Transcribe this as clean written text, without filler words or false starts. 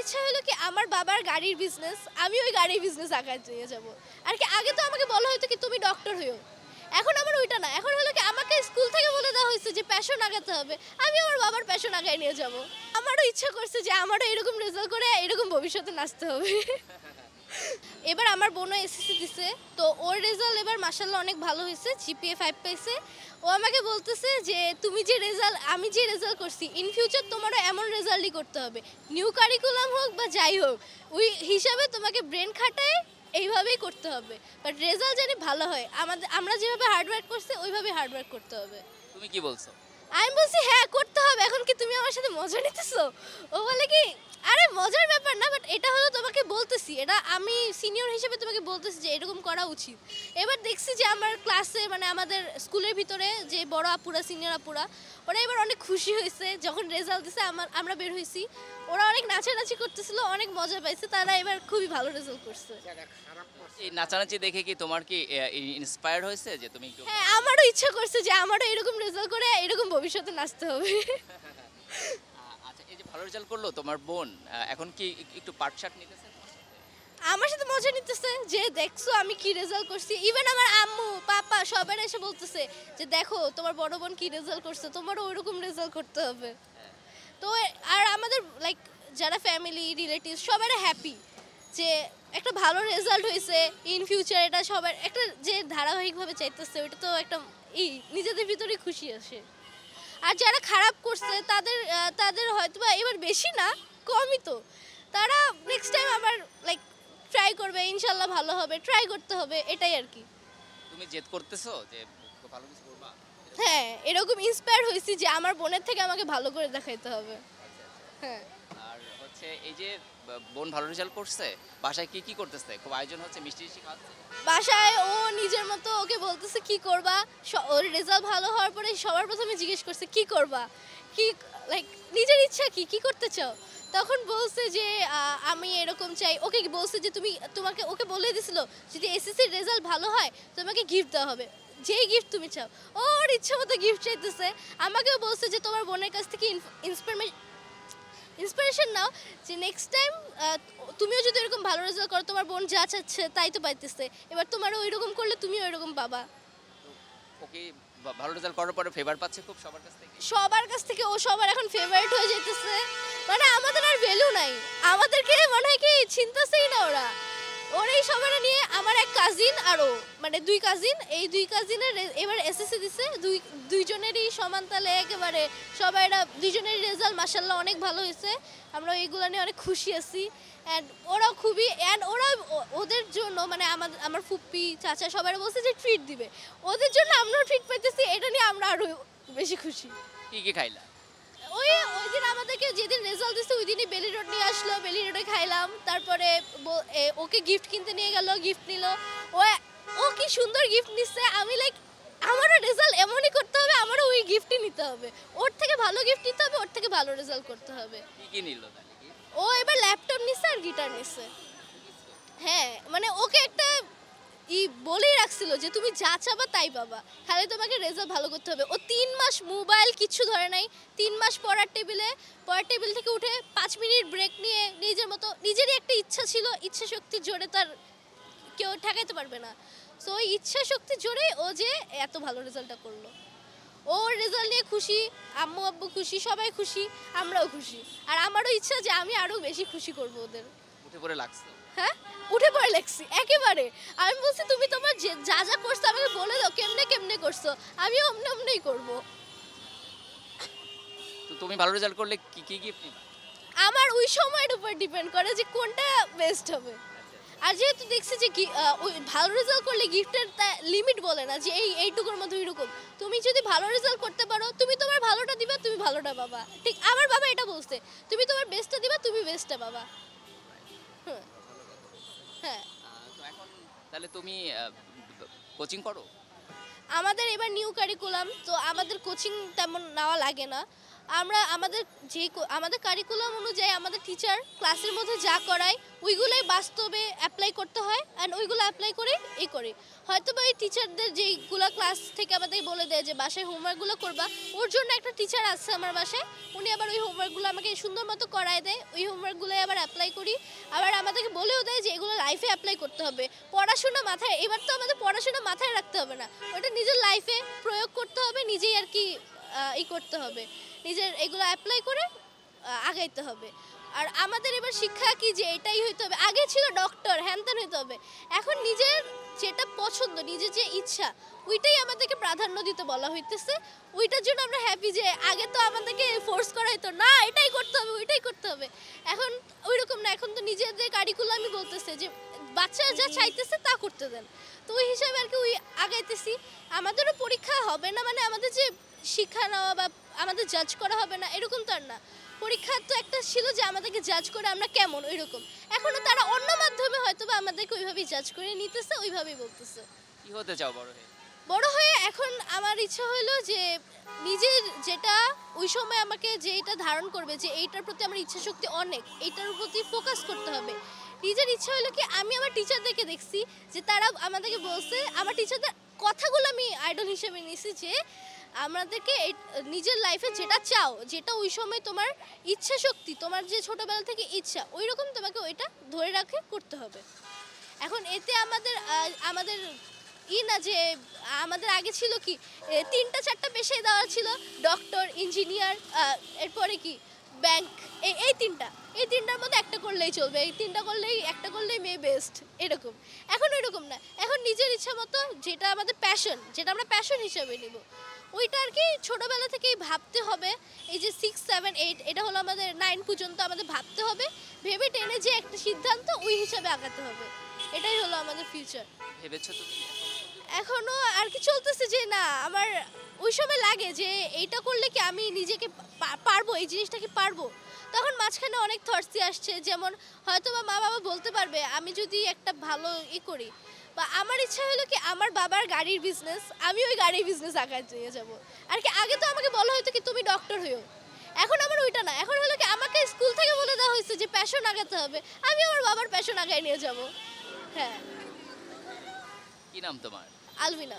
ইচ্ছা হলো কি আমার বাবার গাড়ির বিজনেস, আমি ওই গাড়ির বিজনেস আগায় নিয়ে যাব। আর কি আগে তো আমাকে বলা হতো কি তুমি ডক্টর হইও, এখন আমার ওইটা না, এখন হলো কি আমাকে স্কুল থেকে বলে দেওয়া হয়েছে যে প্যাশন আগাতে হবে, আমি আমার বাবার প্যাশন আগায় নিয়ে যাব। আমারও ইচ্ছা করছে যে আমারও এরকম রেজাল্ট করে এরকম ভবিষ্যতে নাচতে হবে। এবার আমার বোনও এসএসসি দিছে, তো ওর রেজাল্ট এবার মাশাআল্লাহ অনেক ভালো হয়েছে, জিপিএ 5 পাইছে। ও আমাকে বলতেছে যে তুমি যে রেজাল্ট, আমি যে রেজাল্ট করছি, ইন ফিউচার তোমারও এমন রেজাল্টই করতে হবে, নিউ কারিকুলাম হোক বা যাই হোক, ওই হিসাবে তোমাকে ব্রেন খাটায় এইভাবেই করতে হবে, বাট রেজাল্ট জানি ভালো হয়। আমরা যেভাবে হার্ডওয়ার্ক করছি ওইভাবে হার্ডওয়ার্ক করতে হবে। তুমি কি বলছো? আমি বলছি হ্যাঁ করতে হবে, এখন কি তুমি আমার সাথে মজা নিতেছো? ও বলে কি আরে মজার ব্যাপার না, বাট এটা হলো তোমাকে বলতেছি, এটা আমি সিনিয়র হিসেবে তোমাকে বলতেছি যে এরকম করা উচিত। এবার দেখছি যে আমার ক্লাসে মানে আমাদের স্কুলের ভিতরে যে বড় আপুরা সিনিয়র আপুরা ওরা এবার অনেক খুশি হয়েছে যখন রেজাল্ট দিছে, আমরা বের হয়েছি, ওরা অনেক নাচানাচি করতেছিল, অনেক মজা পাইছে, তারা এবার খুবই ভালো রেজাল্ট করছে। এই নাচানাচি দেখে কি তোমার কি ইন্সপায়ার্ড হয়েছে যে তুমি একটু হ্যাঁ আমারও ইচ্ছা করছে যে আমারও এরকম রেজাল্ট করে এরকম ভবিষ্যতে নাচতে হবে। আচ্ছা, এই যে ভালো রেজাল্ট করলো তোমার বোন, এখন কি একটু পাটশাট নিতেছে? আমার সাথে মজা নিতেছে যে দেখছো আমি কি রেজাল্ট করছি, ইভেন আমার আম্মু পাপা সবাই এসে বলতেছে যে দেখো তোমার বড় বোন কি রেজাল্ট করছে, তোমারও ওইরকম রেজাল্ট করতে হবে। তো আর আমাদের লাইক যারা ফ্যামিলি রিলেটিভ সবাই হ্যাপি যে একটা ভালো রেজাল্ট হয়েছে, ইন ফিউচার এটা সবার একটা যে ধারাবাহিকভাবে চাইতেছে, ওইটা তো একটা নিজেদের ভিতরে খুশি আসে। আর যারা খারাপ করছে তাদের হয়তো বা এবার বেশি না কমই, তো তারা নেক্সট টাইম আবার লাইক ট্রাই করবে, ইনশাল্লাহ ভালো হবে, ট্রাই করতে হবে, এটাই আর কি। তুমি জেদ করতেছো যে ভালো কিছু করবা? হ্যাঁ এরকম ইন্সপায়ার হয়েছি যে আমার বোনের থেকে আমাকে ভালো করে দেখাইতে হবে। হ্যাঁ আর হচ্ছে এই যে বোন ভালো রেজাল্ট করছে, বাসায় কি কি করতেছে? খুব আয়োজন হচ্ছে, মিষ্টি মিষ্টি খাওয়াচ্ছে? বাসায় ও নিজের মতো ওকে বলতেছে কি করবা, ওর রেজাল্ট ভালো হওয়ার পরে সবার প্রথমে জিজ্ঞেস করছে কি করবা, কি লাইক নিজের ইচ্ছা কি কি করতে চাও, তখন বলছে যে আমি এরকম চাই। ওকে বলছে যে ওকে বলে দিছিল যদি এসএসসির রেজাল্ট ভালো হয় তোমাকে গিফট দেওয়া হবে, যেই গিফট তুমি চাও। ওর ইচ্ছা মতো গিফট চাইতেছে। আমাকেও বলছে যে তোমার বোনের কাছ থেকে ইন্সপিরেশন নাও, যে নেক্সট টাইম তুমিও যদি এরকম ভালো রেজাল্ট করো, তোমার বোন যা চাচ্ছে তাই তো পাইতেছে, এবার তোমারও ওইরকম করলে তুমিও ওইরকম পাবা। ওকে ভালো রেজাল্ট করার পরে ফেভার পাচ্ছে খুব সবার কাছ থেকে ও সবার এখন ফেভারিট হয়ে যেতেছে, মানে আমাদের আর ভ্যালু নাই, আমাদেরকে মনে হয় কি চিন্তাছেই না ওরা। ওর এই সবার নিয়ে আমার এক কাজিন আরও মানে দুই কাজিন, এই দুই কাজিনের এবার এসএসসি দিছে, দুইজনেরই সমান তালে একেবারে সবাইরা দুইজনেরই রেজাল্ট মাশাআল্লাহ অনেক ভালো হয়েছে। আমরা এইগুলো নিয়ে অনেক খুশি আছি। অ্যান্ড ওরা খুবই ওরা ওদের জন্য মানে আমার ফুপ্পি চাচা সবাই বলছে যে ট্রিট দিবে, ওদের জন্য আমরাও ট্রিট পাইতেছি, এটা নিয়ে আমরা আরও বেশি খুশি। কি কি খাইলা? ওই দিন আমাদেরকে যেদিন রেজাল্ট দিচ্ছে ওই দিনই বেলি রোড নিয়ে আসলো, বেলি রোডে খাইলাম, তারপরে ওকে গিফট কিনতে নিয়ে গেল, গিফট নিল। ও ও কি সুন্দর গিফট নিচ্ছে, আমি লাইক আমারও রেজাল্ট এমনই করতে হবে, আমারও ওই গিফটই নিতে হবে, ওর থেকে ভালো গিফট নিতে হবে, ওর থেকে ভালো রেজাল্ট করতে হবে। কি কি নিল তাহলে? ও এবার ল্যাপটপ নিচ্ছে আর গিটার নিচ্ছে। হ্যাঁ মানে ওকে একটা বলেই রাখছিল যে তুমি যা চাবা তাই পাবা, খালি তোমাকে রেজাল্ট ভালো করতে হবে। ও 3 মাস মোবাইল কিচ্ছু ধরে নাই, 3 মাস পড়ার টেবিল থেকে উঠে 5 মিনিট ব্রেক নিয়ে নিজের মতো, নিজেরই একটা ইচ্ছা ছিল, ইচ্ছা শক্তির জোরে তার কেউ ঠেকাইতে পারবে না। সো ওই ইচ্ছা শক্তির জোরে ও যে এত ভালো রেজাল্টটা করলো। ওর রেজাল্ট নিয়ে খুশি, আম্মু আব্বু খুশি, সবাই খুশি, আমরাও খুশি। আর আমারও ইচ্ছা যে আমি আরও বেশি খুশি করবো ওদের। উঠে পড়ে লাগছে? হ্যাঁ উঠে পড়ে লেখছি একেবারে। আমি বলছি তুমি তোমার যা যা করছো আমাকে বলে দাও, কেমনে কেমনে করছো, আমিও অমনে অমনেই করবো। তো তুমি ভালো রেজাল্ট করলে কি কি গিফট নিবা? আমার ওই সময়ের উপর ডিপেন্ড করে যে কোনটা বেস্ট হবে। আর যেহেতু দেখছি যে ওই ভালো রেজাল্ট করলে গিফটের লিমিট বলে না যে এইটুকুর মধ্যে ওইরকম, তুমি যদি ভালো রেজাল্ট করতে পারো তুমি তোমার ভালোটা দিবা, তুমি ভালোটা পাবা। ঠিক আমার বাবা এটা বলছে, তুমি তোমার বেস্টটা দিবা, তুমি বেস্টটা পাবা। হ্যাঁ তো এখন তাহলে তুমি কোচিং করো? আমাদের এবার নিউ কারিকুলাম, তো আমাদের কোচিং তেমন নেওয়া লাগে না। আমরা আমাদের কারিকুলাম অনুযায়ী আমাদের টিচার ক্লাসের মধ্যে যা করায় ওইগুলোই বাস্তবে অ্যাপ্লাই করতে হয় অ্যান্ড ওইগুলো অ্যাপ্লাই করে করি হয়তো বা ওই টিচারদের যেইগুলো ক্লাস থেকে আমাদের বলে দেয় যে বাসায় হোমওয়ার্কগুলো করবা, ওর জন্য একটা টিচার আছে আমার বাসায়, উনি আবার ওই হোমওয়ার্কগুলো আমাকে সুন্দর মতো করায় দেয়, ওই হোমওয়ার্কগুলো আবার অ্যাপ্লাই করি, আবার আমাদেরকে বলেও দেয় যে এগুলো লাইফে অ্যাপ্লাই করতে হবে। পড়াশোনা মাথায়, এবার তো আমাদের পড়াশোনা মাথায় রাখতে হবে না, ওটা নিজের লাইফে প্রয়োগ করতে হবে, নিজেই আর কি করতে হবে, নিজের এগুলো অ্যাপ্লাই করে আগাইতে হবে। আর আমাদের এবার শিক্ষা কি যে এটাই হইতে হবে, আগে ছিল ডক্টর হ্যানত্যান হইতে হবে, এখন নিজের যেটা পছন্দ, নিজের যে ইচ্ছা ওইটাই আমাদেরকে প্রাধান্য দিতে বলা হইতেছে। ওইটার জন্য আমরা হ্যাপি যে আগে তো আমাদেরকে ফোর্স করা হতো না এটাই করতে হবে ওইটাই করতে হবে, এখন ওইরকম না, এখন তো নিজেদের কারিকুলামই বলতেছে যে বাচ্চারা যা চাইতেছে তা করতে দেন। তো ওই হিসাবে আর কি ওই আগাইতেছি। আমাদেরও পরীক্ষা হবে না মানে আমাদের যে শিক্ষা নেওয়া বা আমাদের জাজ করা হবে না এরকম তো আর না, পরীক্ষা তো একটা ছিল যে আমাদেরকে জাজ করে আমরা কেমন ওইরকম, এখনও তারা অন্য মাধ্যমে হয়তো বা আমাদেরকে ওইভাবেই জাজ করে নিতেছে, ওইভাবেই বলতেছে। কি হতে চাও বড় হয়ে? বড় হয়ে এখন আমার ইচ্ছা হলো যে নিজের যেটা ওই সময় আমাকে যেটা ধারণ করবে যে এইটার প্রতি আমার ইচ্ছা শক্তি অনেক, এইটার প্রতি ফোকাস করতে হবে। নিজের ইচ্ছা হলো কি আমি আমার টিচারদেরকে দেখছি যে তারা আমাদেরকে বলছে, আমার টিচারদের কথাগুলো আমি আইডল হিসেবে নিয়েছি যে আমাদেরকে নিজের লাইফে যেটা চাও, যেটা ওই সময় তোমার ইচ্ছা শক্তি, তোমার যে ছোটবেলা থেকে ইচ্ছা ওই রকম তোমাকে ওইটা ধরে রাখে করতে হবে। এখন এতে আমাদের আমাদের না যে আমাদের আগে ছিল কি 3টা 4টা পেশায় দেওয়া ছিল, ডক্টর, ইঞ্জিনিয়ার, এরপরে কি ব্যাংক, এই তিনটার মধ্যে একটা করলেই চলবে, এই তিনটা করলেই একটা করলেই মেয়ে বেস্ট এরকম। এখন ওইরকম না, এখন নিজের ইচ্ছা মতো যেটা আমাদের প্যাশন, যেটা আমরা প্যাশন হিসেবে নিব ওইটা আর কি ছোটোবেলা থেকেই ভাবতে হবে। এই যে 6, 7, 8 এটা হলো আমাদের 9 পর্যন্ত আমাদের ভাবতে হবে, ভেবে টেনে যে একটা সিদ্ধান্ত ওই হিসাবে আগাতে হবে, এটাই হলো আমাদের ফিউচার। ভেবেছো তুমি? এখনো আর কি চলতেছে যে না আমার ওই সময় লাগে যে এইটা করলে কি আমি নিজেকে পারবো, এই জিনিসটা কি পারবো, তখন মাঝখানে অনেক থটসই আসছে, যেমন হয়তো বা মা বাবা বলতে পারবে আমি যদি একটা ভালো করি, বা আমার ইচ্ছা হলো কি আমার বাবার গাড়ির বিজনেস, আমি ওই গাড়ির বিজনেস আগায় নিয়ে যাবো আর কি। আগে তো আমাকে বলা হয়তো কি তুমি ডক্টর হইও, এখন আমার ওইটা না, এখন হলো কি আমাকে স্কুল থেকে বলে দেওয়া হয়েছে যে প্যাশন আগাতে হবে, আমি আমার বাবার প্যাশন আগায় নিয়ে যাব। হ্যাঁ। কি নাম তোমার? আলবিনা।